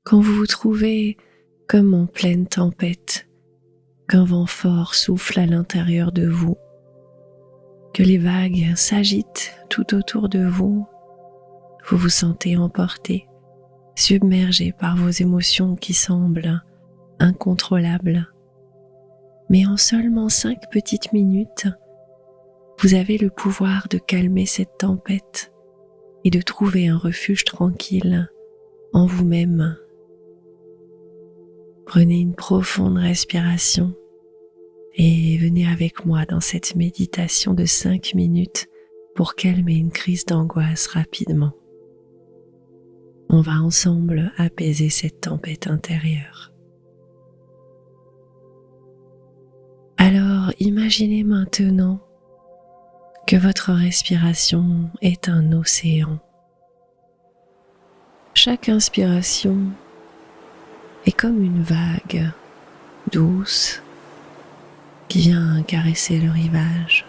Quand vous vous trouvez comme en pleine tempête, qu'un vent fort souffle à l'intérieur de vous, que les vagues s'agitent tout autour de vous, vous vous sentez emporté, submergé par vos émotions qui semblent incontrôlables. Mais en seulement 5 petites minutes, vous avez le pouvoir de calmer cette tempête et de trouver un refuge tranquille en vous-même. Prenez une profonde respiration et venez avec moi dans cette méditation de 5 minutes pour calmer une crise d'angoisse rapidement. On va ensemble apaiser cette tempête intérieure. Alors imaginez maintenant que votre respiration est un océan. Chaque inspiration est comme une vague douce qui vient caresser le rivage.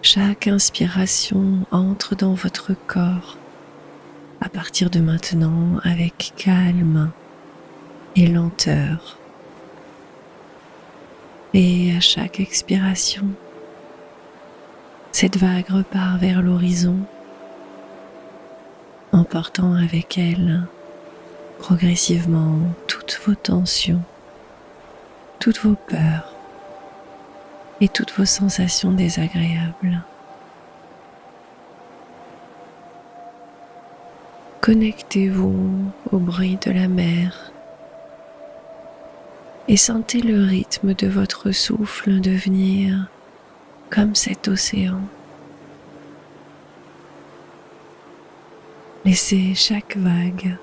Chaque inspiration entre dans votre corps à partir de maintenant avec calme et lenteur. Et à chaque expiration, cette vague repart vers l'horizon, emportant avec elle progressivement toutes vos tensions, toutes vos peurs et toutes vos sensations désagréables. Connectez-vous au bruit de la mer et sentez le rythme de votre souffle devenir comme cet océan. Laissez chaque vague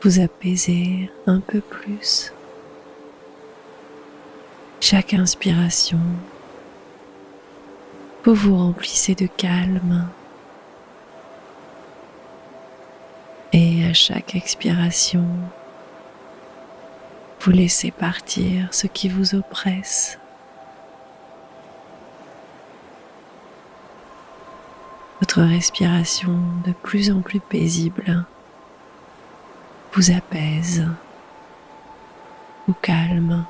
vous apaiser un peu plus. Chaque inspiration, vous vous remplissez de calme. Et à chaque expiration, vous laissez partir ce qui vous oppresse. Votre respiration de plus en plus paisible vous apaise, vous calme.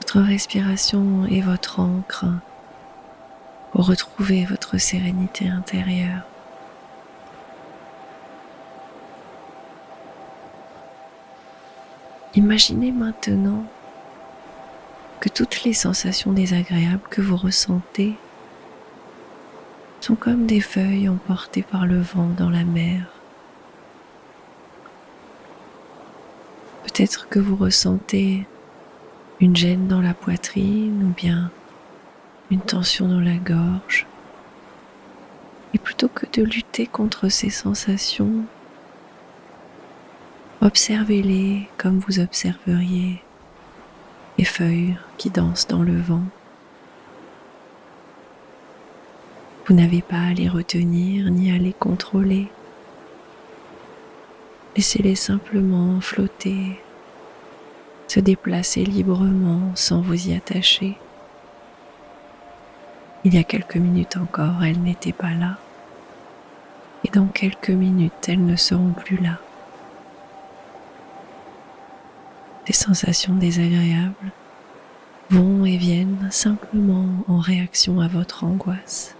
Votre respiration est votre ancre pour retrouver votre sérénité intérieure. Imaginez maintenant que toutes les sensations désagréables que vous ressentez sont comme des feuilles emportées par le vent dans la mer. Peut-être que vous ressentez une gêne dans la poitrine ou bien une tension dans la gorge. Et plutôt que de lutter contre ces sensations, observez-les comme vous observeriez les feuilles qui dansent dans le vent. Vous n'avez pas à les retenir ni à les contrôler. Laissez-les simplement flotter, se déplacer librement sans vous y attacher. Il y a quelques minutes encore, elles n'étaient pas là. Et dans quelques minutes, elles ne seront plus là. Des sensations désagréables vont et viennent simplement en réaction à votre angoisse.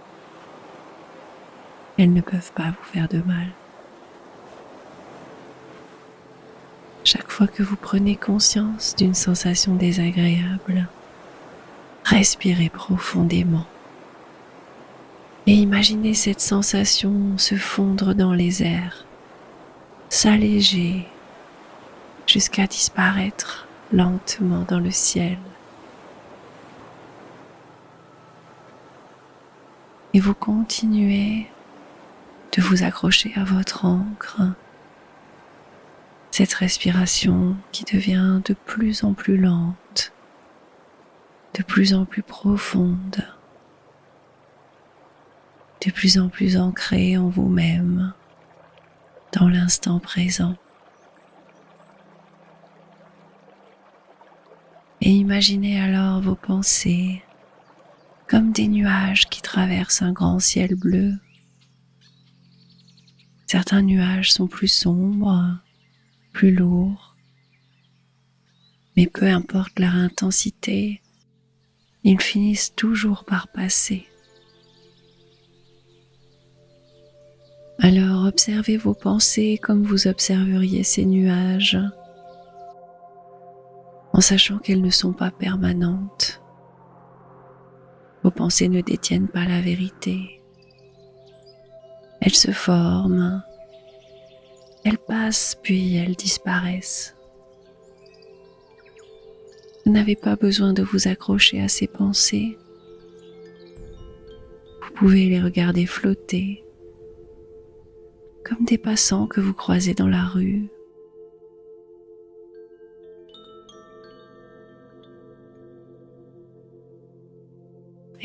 Elles ne peuvent pas vous faire de mal. Chaque fois que vous prenez conscience d'une sensation désagréable, respirez profondément et imaginez cette sensation se fondre dans les airs, s'alléger jusqu'à disparaître lentement dans le ciel. Et vous continuez de vous accrocher à votre ancre, cette respiration qui devient de plus en plus lente, de plus en plus profonde, de plus en plus ancrée en vous-même, dans l'instant présent. Et imaginez alors vos pensées comme des nuages qui traversent un grand ciel bleu. Certains nuages sont plus sombres, plus lourds, mais peu importe leur intensité, ils finissent toujours par passer. Alors observez vos pensées comme vous observeriez ces nuages, en sachant qu'elles ne sont pas permanentes. Vos pensées ne détiennent pas la vérité. Elles se forment, elles passent puis elles disparaissent. Vous n'avez pas besoin de vous accrocher à ces pensées. Vous pouvez les regarder flotter, comme des passants que vous croisez dans la rue.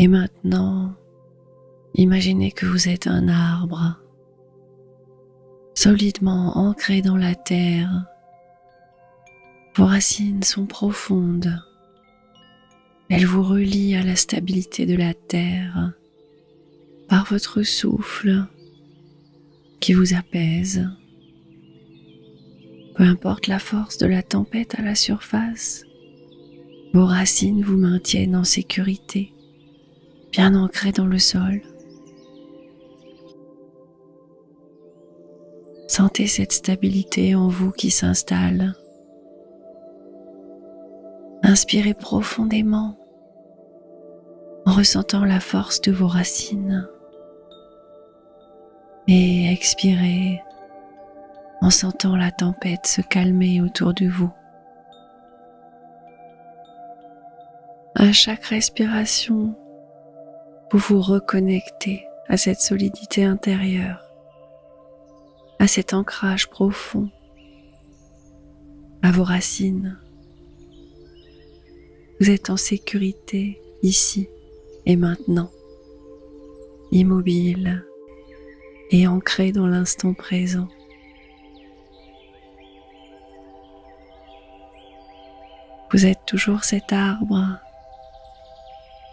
Et maintenant, imaginez que vous êtes un arbre, solidement ancré dans la terre. Vos racines sont profondes. Elles vous relient à la stabilité de la terre par votre souffle qui vous apaise. Peu importe la force de la tempête à la surface, vos racines vous maintiennent en sécurité, bien ancrées dans le sol. Sentez cette stabilité en vous qui s'installe. Inspirez profondément en ressentant la force de vos racines et expirez en sentant la tempête se calmer autour de vous. À chaque respiration, vous vous reconnectez à cette solidité intérieure, à cet ancrage profond, à vos racines. Vous êtes en sécurité ici et maintenant, immobile et ancré dans l'instant présent. Vous êtes toujours cet arbre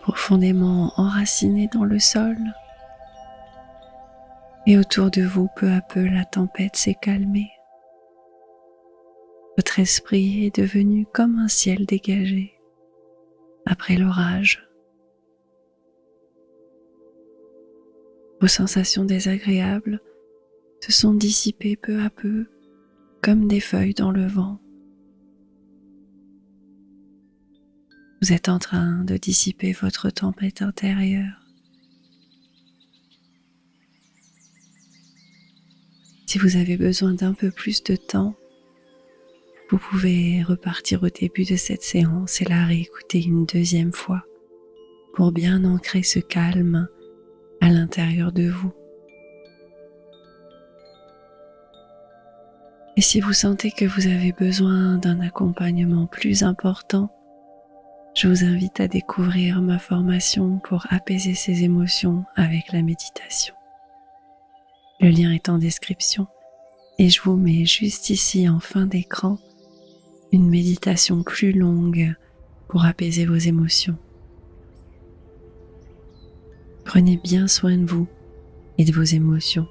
profondément enraciné dans le sol et autour de vous, peu à peu, la tempête s'est calmée. Votre esprit est devenu comme un ciel dégagé après l'orage. Vos sensations désagréables se sont dissipées peu à peu, comme des feuilles dans le vent. Vous êtes en train de dissiper votre tempête intérieure. Si vous avez besoin d'un peu plus de temps, vous pouvez repartir au début de cette séance et la réécouter une deuxième fois pour bien ancrer ce calme à l'intérieur de vous. Et si vous sentez que vous avez besoin d'un accompagnement plus important, je vous invite à découvrir ma formation pour apaiser ces émotions avec la méditation. Le lien est en description et je vous mets juste ici en fin d'écran une méditation plus longue pour apaiser vos émotions. Prenez bien soin de vous et de vos émotions.